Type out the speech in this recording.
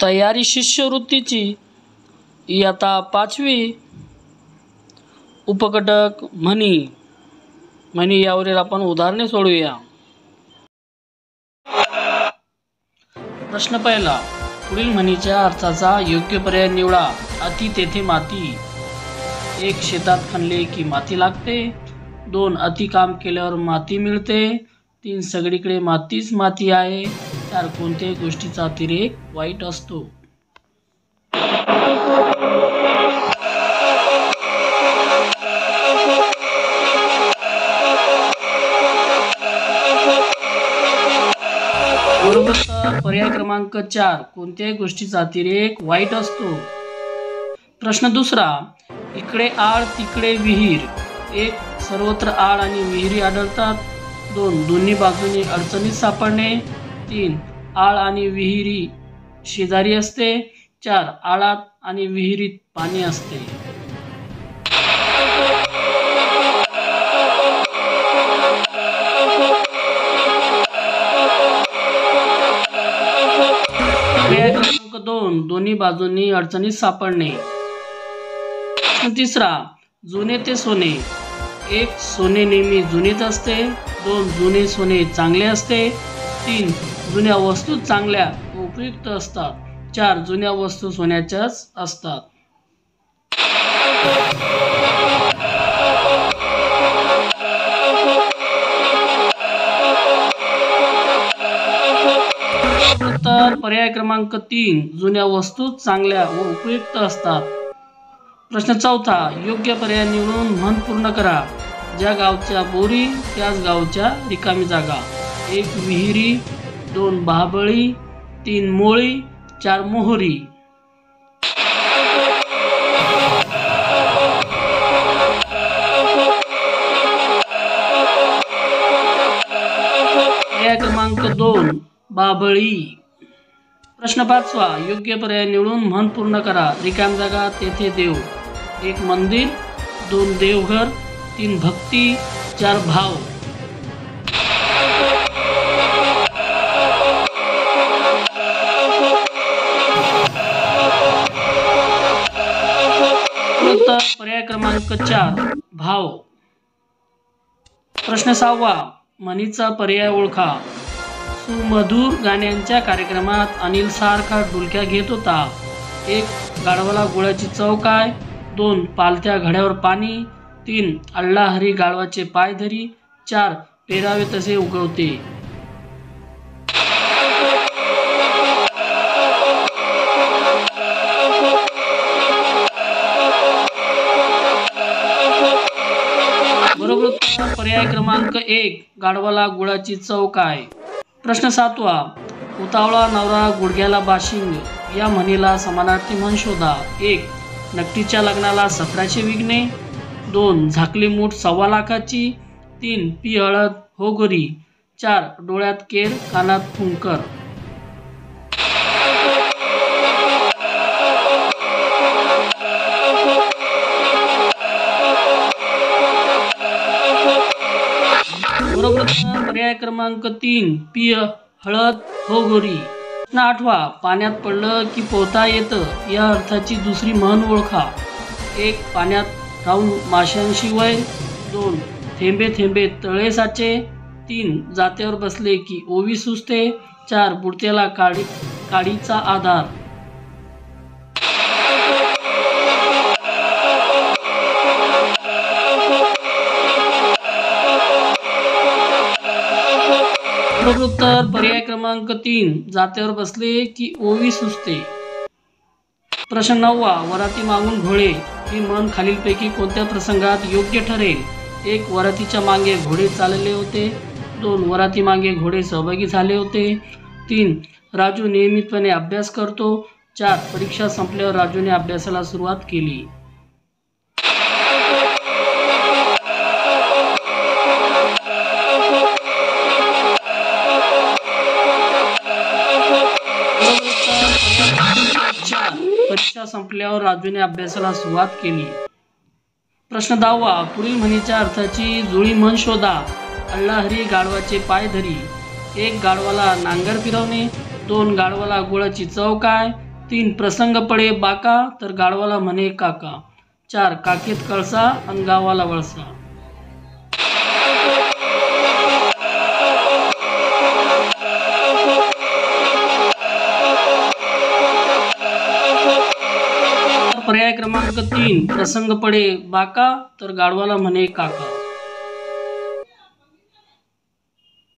तयारी शिष्यवृत्तीची इयत्ता 5वी उपघटक म्हणी यावरील आपण उदाहरणे सोडवूया। प्रश्न पहिला, पुढील म्हणीच्या अर्थाचा योग्य पर्याय निवडा। अति तेथे माती। 1 शेतात खणले की माती लागते। 2 अति काम केल्यावर माती मिळते। 3 सगळीकडे मातीच माती आहे। 4 कोणत्याही गोष्टीचा अतिरेक वाईट असतो। बरोबर उत्तर पर्याय क्रमांक 4 कोणत्याही गोष्टीचा अतिरेक वाईट असतो। प्रश्न दुसरा, इकडे आळ तिकडे विहीर। 1 सर्वत्र आळ आणि विहिरी आढळतात। 2 दोन्ही बाजूनी अडचणीत सापडणे। 3 आळ आणि विहिरी शेजारी असते। 4 आळात आणि विहिरीत पाणी असते। पर्याय क्रमांक 2 दोन्ही बाजूंनी अडचणीत सापडणे। प्रश्न तिसरा, जुने ते सोने। 1 सोने नेहमी जुनेच असते। 2 जुने सोने चांगले असते। 3 जुन्या वस्तू चांगल्या व उपयुक्त असतात। 4 जुन्या वस्तू सोन्याच्याच असतात। उत्तर पर्याय क्रमांक 3 जुन्या वस्तू चांगल्या व उपयुक्त असतात। प्रश्न चौथा, योग्य पर्याय निवडून म्हण पूर्ण करा। ज्या गावच्या बोरी त्याच गावच्या रिकामी जागा। 1 विहिरी। 2 बाभळी। 3 मोळी। 4 मोहरी। पर्याय क्रमांक 2 बाभळी। प्रश्न पाचवा, योग्य पर्याय निवडून म्हण पूर्ण करा। रिकाम जागा तेथे देव। 1 मंदिर। 2 देवघर। 3 भक्ती। 4 भाव। उत्तर पर्याय क्रमांक 4 भाव। प्रश्न 6वा, म्हणीचा पर्याय ओळखा। सुमधुर गाण्यांच्या कार्यक्रमात अनिल सारखा डुलक्या घेत होता। 1 गाढवाला गुळाची चव काय। 2 पालथ्या घड्यावर पाणी। 3 अल्ला हरी गाढवाचे पाय धरी। 4 पेरावे तसे उगवते। बरोबर उत्तर पर्याय क्रमांक 1 गाढवाला गुळाची चव काय। प्रश्न 7वा, उतावळा नवरा गुडघ्याला बाशिंग या म्हणीला समानार्थी म्हण शोधा। 1 नकटीच्या लग्नाला 1700 विघ्ने। 2 झाकली मूठ 1.25 लाखाची। 3 पी हळद हो गोरी। 4 डोळ्यात केर कानात फुंकर। बरोबर पर्याय क्रमांक 3 पी हळद हो गोरी। प्रश्न 8वा, पाण्यात पडलं की पोहता येतं या अर्थाची दुसरी म्हण ओळखा। 1 पाण्यात राहून माशांशी वय। 2 थेंबे थेंबे तळे साचे। 3 जात्यावर बसले की ओवी सुचते। 4 बुडत्याला काडीचा आधार। उत्तर पर्याय क्रमांक 3 जात्यावर बसले की ओवी सुचते। प्रश्न 9वा, वराती मागून घोडे ही म्हण खालीलपैकी कोणत्या प्रसंगात योग्य ठरेल। 1 वरातीच्या मागे घोडे चालले होते। 2 वराती मागे घोडे सहभागी झाले होते। 3 राजू नियमितपणे अभ्यास करतो। 4 परीक्षा संपल्यावर राजूने अभ्यासाला सुरुवात केली। परीक्षा संपल्यावर राजूने अभ्यासाला सुरुवात केली। प्रश्न 10वा, पुढील म्हणीच्या अर्थाची जुळी म्हण शोधा। अल्ला हरी गाढवाचे पाय धरी। 1 गाढवाला नांगर फिरवणे। 2 गाढवाला गुळाची चव काय। 3. प्रसंग पडे बाका तर गाढवाला म्हणे काका. 4. काखेत कळसा आणि गावाला वळसा. पर्याय क्रमांक 3. प्रसंग पडे बाका तर गाढवाला म्हणे काका.